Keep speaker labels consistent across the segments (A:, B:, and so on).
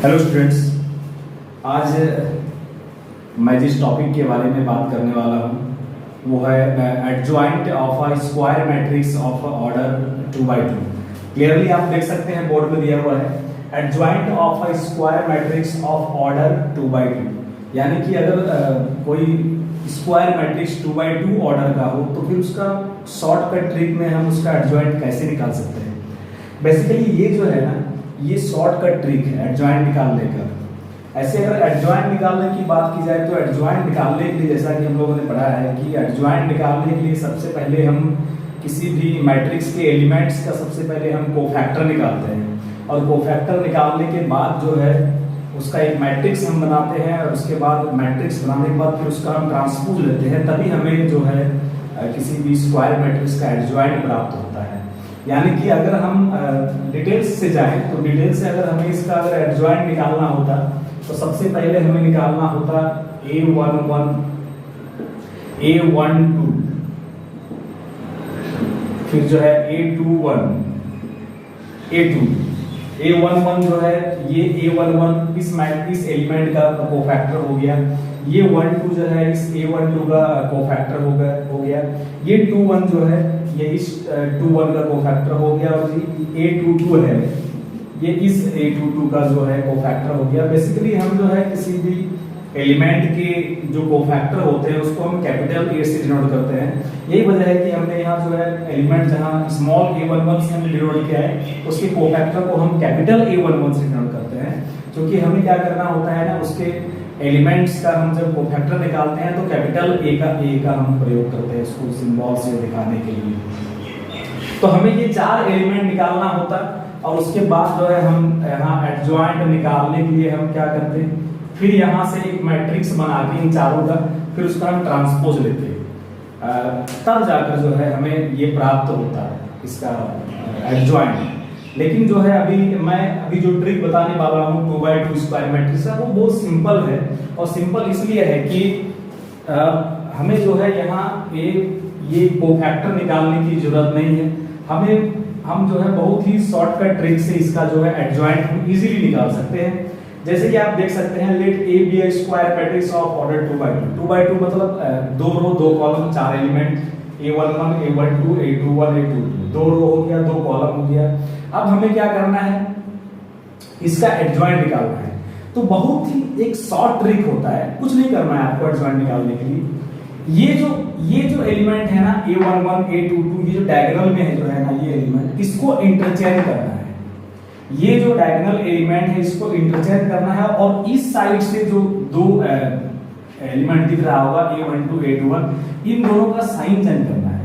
A: Hello students, आज मैं जिस टॉपिक के बारे में बात करने वाला हूँ वो है adjoint of a square matrix of order 2x2। Clearly आप देख सकते हैं बोर्ड में दिया हुआ है adjoint of a square matrix of order 2x2। यानी कि अगर कोई स्क्वायर मैट्रिक्स 2x2 ऑर्डर का हो तो फिर उसका शॉर्टकट ट्रिक में हम उसका एडजॉइंट कैसे निकाल सकते हैं। बेसिकली ये जो है ना, ये शॉर्टकट ट्रिक है एडजॉइंट निकालने का। ऐसे अगर एडजॉइंट निकालने की बात की जाए तो एडजॉइंट निकालने के लिए जैसा कि हम लोगों ने पढ़ा है कि एडजॉइंट निकालने के लिए सबसे पहले हम किसी भी मैट्रिक्स के एलिमेंट्स का सबसे पहले हम कोफैक्टर निकालते हैं और कोफैक्टर निकालने के बाद जो है उसका एक मैट्रिक्स हम बनाते हैं और उसके बाद मैट्रिक्स बनाने के बाद फिर उसका हम ट्रांसपोज लेते हैं, तभी हमें जो है किसी भी स्क्वायर मैट्रिक्स का एडजॉइंट प्राप्त होता है। यानी कि अगर हम डिटेल्स से जाएं तो डिटेल्स से अगर हमें इसका अगर एडजॉइंट निकालना होता तो सबसे पहले हमें निकालना होता A11 A12, फिर जो है A21 A2 A11 जो है ये A11 इस एलिमेंट का कोफैक्टर हो गया, ये 12 जो है इस A12 का कोफैक्टर हो गया, ये 21 जो है ये इस 21 का कोफैक्टर हो गया और A22 है ये इस A22 का जो है कोफैक्टर हो गया। बेसिकली हम जो है किसी भी एलिमेंट के जो कोफैक्टर होते हैं उसको हम कैपिटल A से डिनोट करते हैं। यही वजह है कि हमने यहाँ जो है एलिमेंट जहाँ स्मॉल A11 से हमने डिनोट किया है उसके कोफैक्टर को हम कैपिटल A11 से डिनोट करते हैं, क्योंकि हमें क्या करना होता है ना, उसके एलिमेंट्स का हम जब कोफैक्टर निकालते हैं तो कैपिटल ए का हम प्रयोग करते हैं इसको सिंबल से दिखाने के लिए। तो हमें ये चार एलिमेंट निकालना होता और उसके बाद जो है हम यहाँ एडजॉइंट निकालने के लिए हम क्या करते हैं, फिर यहाँ से एक मैट्रिक्स बना के इन चारों का फिर उसका हम ट्रांसपोज लेते हैं, तब जाकर जो है हमें ये प्राप्त होता है इसका एडजॉइंट। लेकिन जो है अभी जो ट्रिक बताने वाला हूँ 2x2 स्क्वायर मैट्रिक्स का वो बहुत सिंपल है और सिंपल इसलिए है कि हमें जो है यहाँ ये कोफैक्टर निकालने की जरूरत नहीं है। हम जो है बहुत ही शॉर्टकट ट्रिक से इसका जो है एडजॉइंट हम इजीली निकाल सकते हैं। जैसे कि आप देख सकते हैं let A B a square matrix of order 2x2 मतलब दो रो दो कॉलम चार element A11 A12 A21 A22, दो रो हो गया दो कॉलम हो गया। अब हमें क्या करना है, इसका एडजॉइंट निकालना है। तो बहुत ही एक शॉर्ट ट्रिक होता है, कुछ नहीं करना है आपको एडजॉइंट निकालने के लिए। ये जो एलिमेंट है ना A11 A22, ये जो डायगोनल में है जो है ना ये एलिमेंट, इसको इंटरचेंज करना है। ये जो डायगोनल एलिमेंट है इसको इंटरचेंज करना है और इस साइड से जो दो एलिमेंट दिख रहा होगा A12 A21, इन दोनों का साइन चेंज करना है।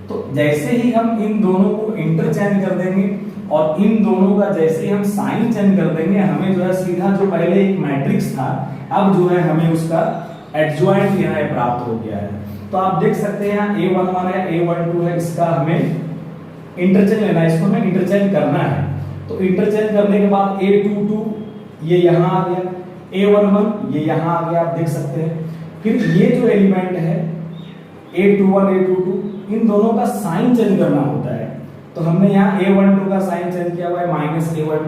A: तो जैसे ही हम इन दोनों को इंटरचेंज कर देंगे और इन दोनों का जैसे ही हम साइन चेंज कर देंगे, हमें जो है सीधा जो पहले एक मैट्रिक्स था अब जो है हमें उसका एडजॉइंट यहाँ प्राप्त हो गया है। तो आप देख सकते हैं A11 है A12 है, इसका हमें इंटरचेंज लेना है, इसको हमें इंटरचेंज करना है। तो इंटरचेंज करने के बाद A22 ये यहाँ आ गया, A11 ये यहाँ आ गया, आप देख सकते हैं। फिर ये जो एलिमेंट है A21 A22, इन दोनों का साइन चेंज करना होता है। तो हमने यहाँ A12 का साइन चेंज किया हुआ है -A12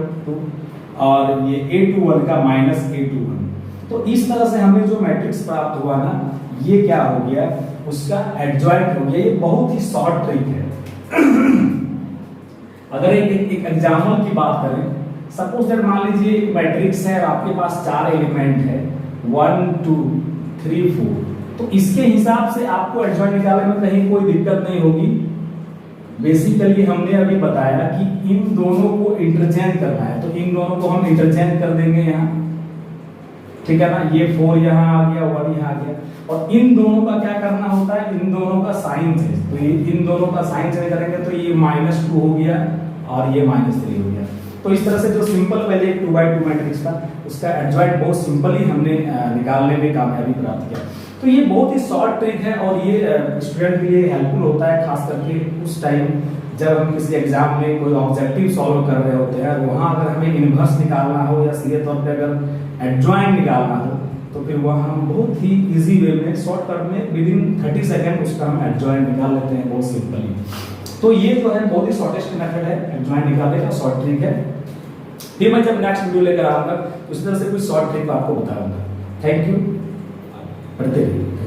A: और ये A21 का -A21। तो इस तरह से हमें जो मैट्रिक्स प्राप्त हुआ ना, ये क्या हो गया, उसका एडजॉइंट हो गया। ये बहुत ही शॉर्ट ट्रिक है। अगर एक एग्जाम्पल की बात करें, सपोज दैट मान लीजिए एक मैट्रिक्स है और आपके पास चार एलिमेंट है 1 2 3 4, तो इसके हिसाब से आपको एडजॉइंट निकालने में कहीं कोई दिक्कत नहीं होगी। बेसिकली हमने अभी बताया कि इन दोनों को इंटरचेंज करना है, तो इन दोनों को हम इंटरचेंज कर देंगे यहाँ, ठीक है ना। ये 4 यहाँ आ गया 1 यहाँ आ गया और इन दोनों का क्या करना होता है, इन दोनों का साइन चेंज। तो ये इन दोनों का साइन चेंज करेंगे तो ये -2 हो गया और ये -3 हो गया। तो इस तरह से जो सिंपल पहले 2x2 मैट्रिक्स था उसका एडजॉइंट बहुत सिंपली हमने निकालने में कामयाबी प्राप्त किया। तो ये बहुत ही शॉर्ट ट्रिक है और ये स्टूडेंट के लिए हेल्पफुल होता है, खास करके उस टाइम जब हम किसी एग्जाम में कोई ऑब्जेक्टिव सॉल्व कर रहे होते हैं, वहां अगर हमें इनवर्स निकालना हो या सीधे तौर पे अगर एडजॉइंट निकालना हो तो फिर वह हम बहुत ही इजी वे में शॉर्टकट में विदिन 30 सेकंड उसका हम एडजॉइंट निकाल लेते हैं बहुत सिंपली। तो ये जो है बहुत ही शॉर्टेस्ट मेथड है एडजॉइंट निकालने का, शॉर्ट ट्रिक है। फिर मैं जब नेक्स्ट वीडियो लेकर आऊंगा उसी तरह से कुछ शॉर्ट ट्रिक आपको बताऊंगा। थैंक यू, पढ़ते रहिए।